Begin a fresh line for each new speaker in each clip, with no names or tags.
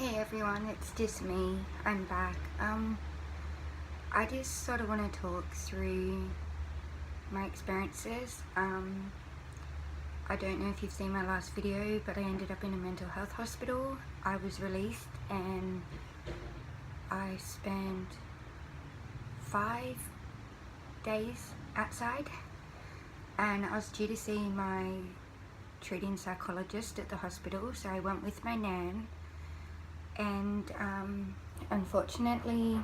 Hey everyone, it's just me. I'm back. I just sort of want to talk through my experiences. I don't know if you've seen my last video, but I ended up in a mental health hospital. I was released and I spent 5 days outside, and I was due to see my treating psychologist at the hospital, so I went with my nan. And unfortunately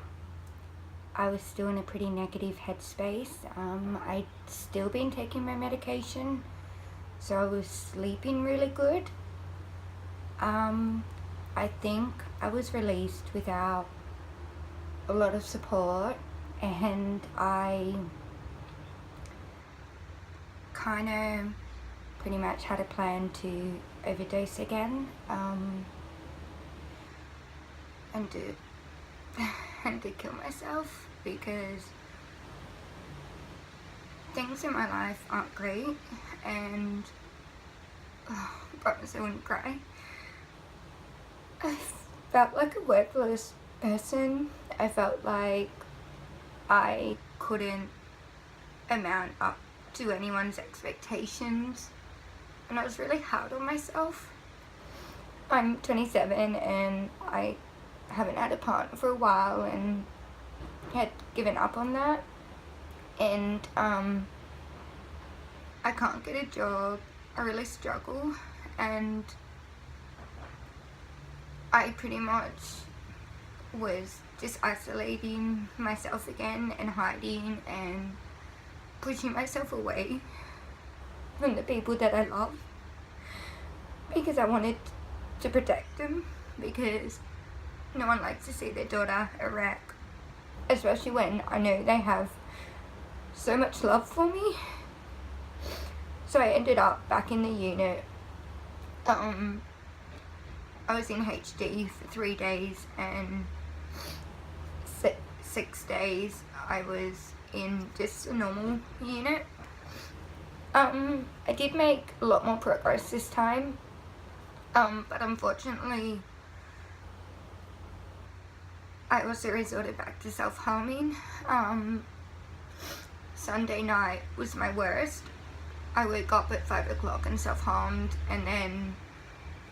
I was still in a pretty negative headspace. I'd still been taking my medication, so I was sleeping really good. I think I was released without a lot of support, and I kind of pretty much had a plan to overdose again, and to kill myself, because things in my life aren't great, and I promise I wouldn't cry. I felt like a worthless person. I felt like I couldn't amount up to anyone's expectations, and I was really hard on myself. I'm 27 and I haven't had a partner for a while and had given up on that, and I can't get a job. I really struggle, and I pretty much was just isolating myself again and hiding and pushing myself away from the people that I love, because I wanted to protect them, because no one likes to see their daughter a wreck, especially when I know they have so much love for me. So I ended up back in the unit. I was in HD for 3 days, and 6 days I was in just a normal unit. I did make a lot more progress this time, but unfortunately I also resorted back to self-harming. Sunday night was my worst. I woke up at 5 o'clock and self-harmed, and then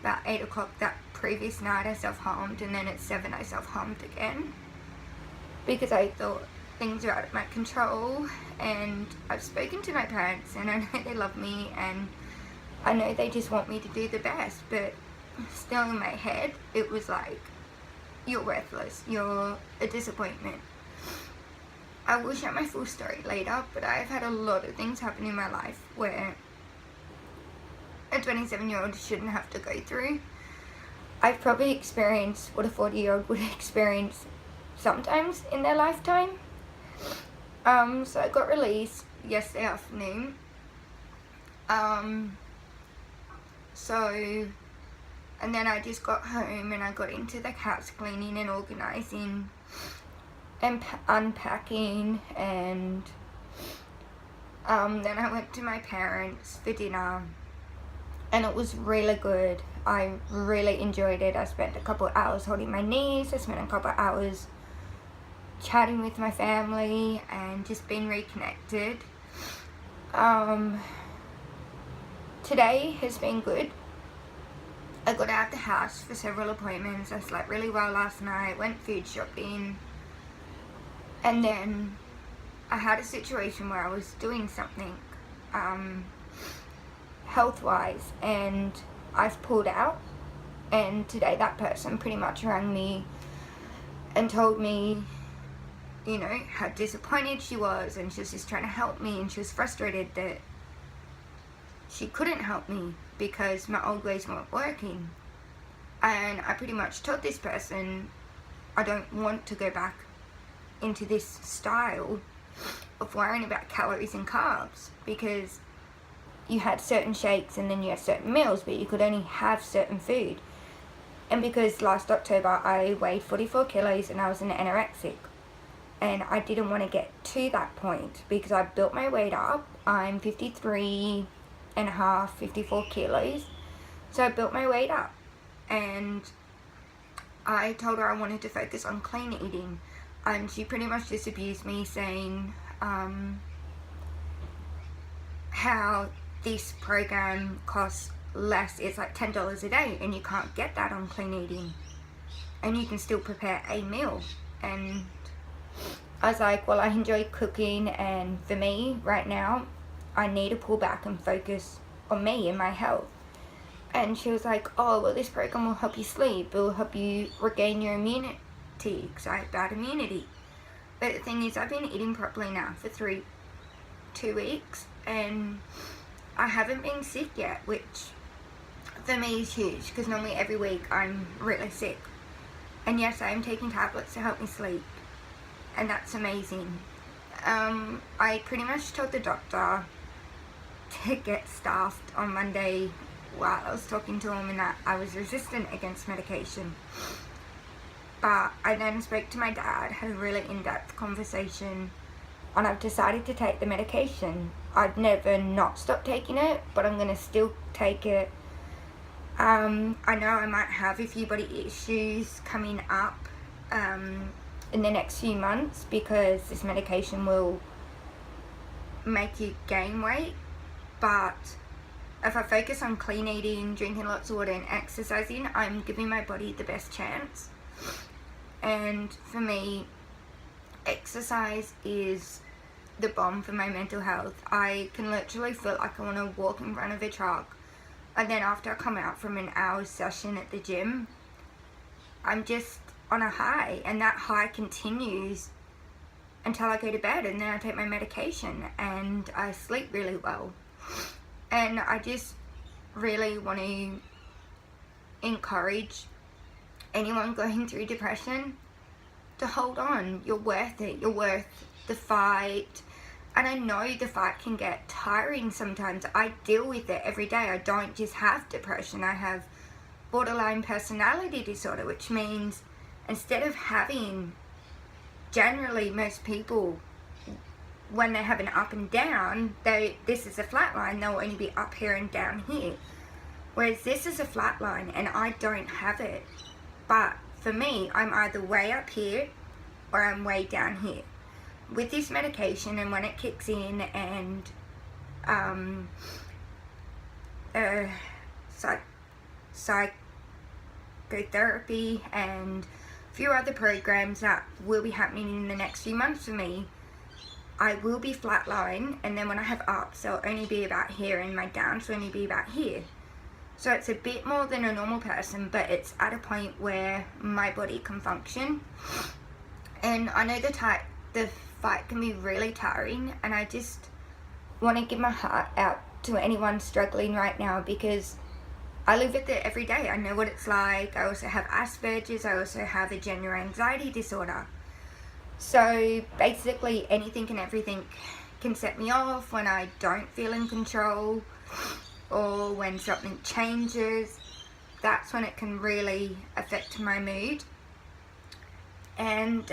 about 8 o'clock that previous night I self-harmed, and then at 7 I self-harmed again, because I thought things were out of my control. And I've spoken to my parents, and I know they love me, and I know they just want me to do the best, but still in my head it was like, you're worthless, you're a disappointment. I will share my full story later, but I've had a lot of things happen in my life where a 27-year-old shouldn't have to go through. I've probably experienced what a 40-year-old would experience sometimes in their lifetime. So I got released yesterday afternoon. And then I just got home and I got into the house cleaning and organising and unpacking, and then I went to my parents for dinner, and it was really good. I really enjoyed it. I spent a couple of hours holding my knees. I spent a couple of hours chatting with my family and just being reconnected. Today has been good. I got out of the house for several appointments. I slept really well last night, went food shopping, and then I had a situation where I was doing something health-wise, and I've pulled out, and today that person pretty much rang me and told me, you know, how disappointed she was, and she was just trying to help me, and she was frustrated that she couldn't help me because my old ways weren't working. And I pretty much told this person I don't want to go back into this style of worrying about calories and carbs, because you had certain shakes and then you had certain meals, but you could only have certain food. And because last October I weighed 44 kilos and I was an anorexic, and I didn't want to get to that point because I built my weight up. I'm 53 and a half, 54 kilos, so I built my weight up, and I told her I wanted to focus on clean eating, and she pretty much just abused me, saying how this program costs less. It's like $10 a day, and you can't get that on clean eating, and you can still prepare a meal. And I was like, well, I enjoy cooking, and for me right now, I need to pull back and focus on me and my health. And she was like, oh, well, this program will help you sleep, it will help you regain your immunity, because I have bad immunity. But the thing is, I've been eating properly now for 2 weeks, and I haven't been sick yet, which for me is huge, because normally every week I'm really sick. And yes, I am taking tablets to help me sleep, and that's amazing. I pretty much told the doctor to get staffed on Monday while I was talking to him, and that I was resistant against medication. But I then spoke to my dad, had a really in-depth conversation, and I've decided to take the medication. I'd never not stop taking it, but I'm going to still take it. I know I might have a few body issues coming up in the next few months, because this medication will make you gain weight. But if I focus on clean eating, drinking lots of water, and exercising, I'm giving my body the best chance. And for me, exercise is the bomb for my mental health. I can literally feel like I want to walk in front of a truck, and then after I come out from an hour's session at the gym, I'm just on a high, and that high continues until I go to bed, and then I take my medication and I sleep really well. And I just really want to encourage anyone going through depression to hold on. You're worth it. You're worth the fight. And I know the fight can get tiring sometimes. I deal with it every day. I don't just have depression. I have borderline personality disorder, which means instead of having, generally most people, when they have an up and down, this is a flat line, they'll only be up here and down here. Whereas this is a flat line, and I don't have it. But for me, I'm either way up here or I'm way down here. With this medication, and when it kicks in, and psychotherapy and a few other programs that will be happening in the next few months for me, I will be flatline, and then when I have ups, they'll only be about here, and my downs will only be about here. So it's a bit more than a normal person, but it's at a point where my body can function. And I know the fight can be really tiring, and I just want to give my heart out to anyone struggling right now, because I live with it every day. I know what it's like. I also have Asperger's. I also have a gender anxiety disorder. So basically anything and everything can set me off when I don't feel in control, or when something changes. That's when it can really affect my mood. And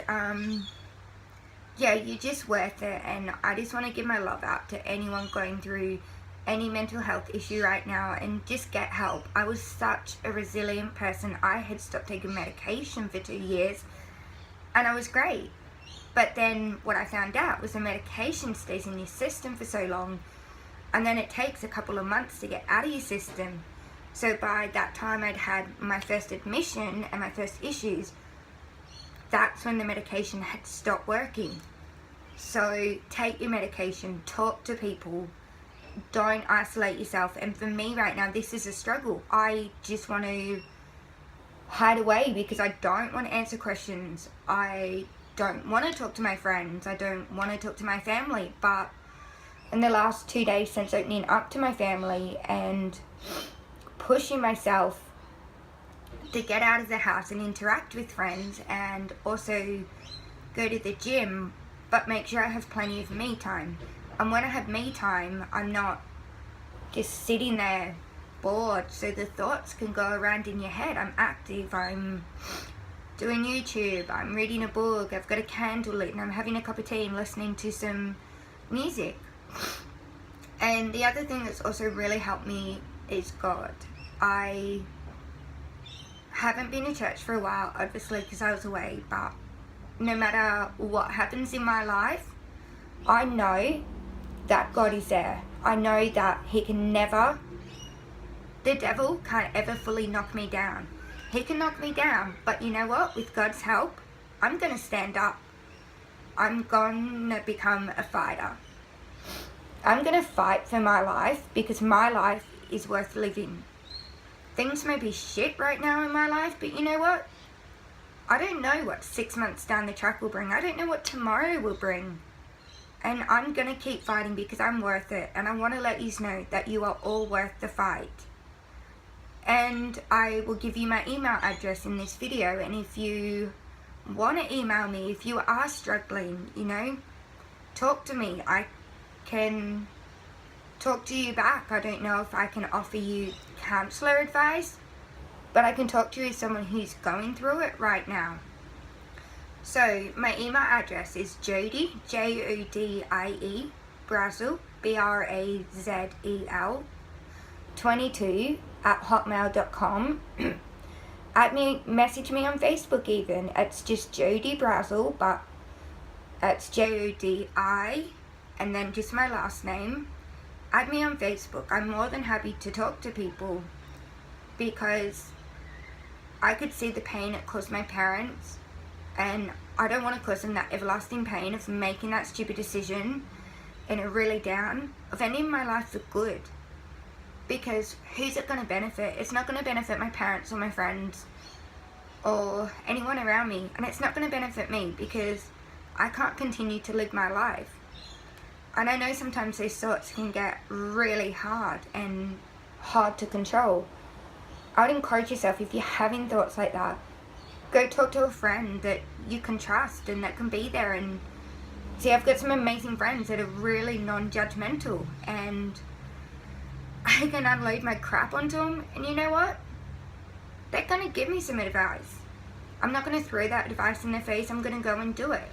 yeah, you're just worth it. And I just want to give my love out to anyone going through any mental health issue right now, and just get help. I was such a resilient person. I had stopped taking medication for 2 years, and I was great. But then what I found out was the medication stays in your system for so long, and then it takes a couple of months to get out of your system. So by that time I'd had my first admission and my first issues, that's when the medication had stopped working. So take your medication, talk to people, don't isolate yourself. And for me right now, this is a struggle. I just want to hide away because I don't want to answer questions. I don't want to talk to my friends. I don't want to talk to my family. But in the last 2 days since opening up to my family and pushing myself to get out of the house and interact with friends, and also go to the gym, but make sure I have plenty of me time. And when I have me time, I'm not just sitting there bored, so the thoughts can go around in your head. I'm active, I'm doing YouTube, I'm reading a book, I've got a candle lit, and I'm having a cup of tea and listening to some music. And the other thing that's also really helped me is God. I haven't been to church for a while, obviously, because I was away, but no matter what happens in my life, I know that God is there. I know that He can never, the devil can't ever fully knock me down. He can knock me down, but you know what? With God's help, I'm going to stand up. I'm going to become a fighter. I'm going to fight for my life because my life is worth living. Things may be shit right now in my life, but you know what? I don't know what 6 months down the track will bring. I don't know what tomorrow will bring. And I'm going to keep fighting because I'm worth it. And I want to let you know that you are all worth the fight. And I will give you my email address in this video. And if you want to email me, if you are struggling, you know, talk to me. I can talk to you back. I don't know if I can offer you counselor advice, but I can talk to you as someone who's going through it right now. So my email address is Jodie, Jodie, Brazel, Brazel, 22 at hotmail.com. Message me on Facebook even. It's just Jodie Brazel, but it's Jodi and then just my last name. Add me on Facebook. I'm more than happy to talk to people because I could see the pain it caused my parents, and I don't want to cause them that everlasting pain of making that stupid decision and it really down of ending my life for good. Because who's it going to benefit? It's not going to benefit my parents or my friends or anyone around me, and it's not going to benefit me because I can't continue to live my life. And I know sometimes these thoughts can get really hard and hard to control. I would encourage yourself, if you're having thoughts like that, go talk to a friend that you can trust and that can be there. And see, I've got some amazing friends that are really non-judgmental, and I can unload my crap onto them, and you know what? They're going to give me some advice. I'm not going to throw that advice in their face. I'm going to go and do it.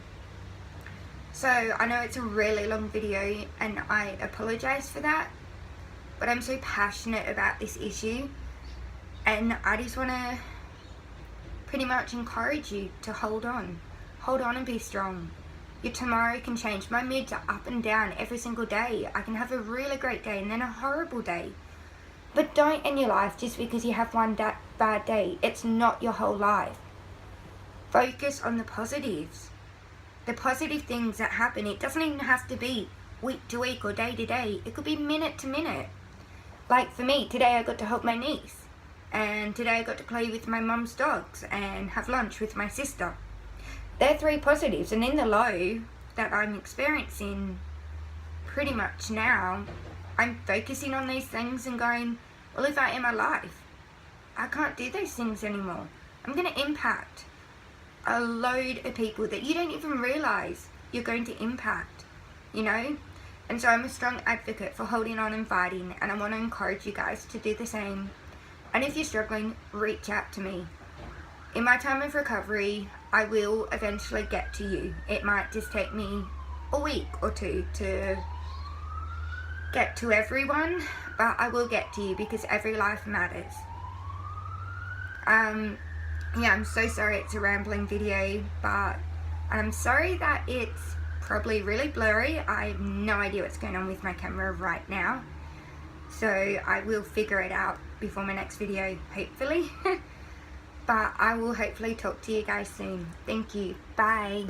So I know it's a really long video and I apologize for that, but I'm so passionate about this issue, and I just want to pretty much encourage you to hold on and be strong. Your tomorrow can change. My moods are up and down every single day. I can have a really great day and then a horrible day. But don't end your life just because you have one bad day. It's not your whole life. Focus on the positives. The positive things that happen. It doesn't even have to be week to week or day to day. It could be minute to minute. Like for me, today I got to help my niece. And today I got to play with my mum's dogs and have lunch with my sister. They're 3 positives. And in the low that I'm experiencing pretty much now, I'm focusing on these things and going, well, if I end my life, I can't do those things anymore. I'm going to impact a load of people that you don't even realise you're going to impact, you know? And so I'm a strong advocate for holding on and fighting, and I want to encourage you guys to do the same. And if you're struggling, reach out to me. In my time of recovery, I will eventually get to you. It might just take me a week or 2 to get to everyone, but I will get to you because every life matters. Yeah, I'm so sorry it's a rambling video, but I'm sorry that it's probably really blurry. I have no idea what's going on with my camera right now, so I will figure it out before my next video, hopefully. But I will hopefully talk to you guys soon. Thank you. Bye.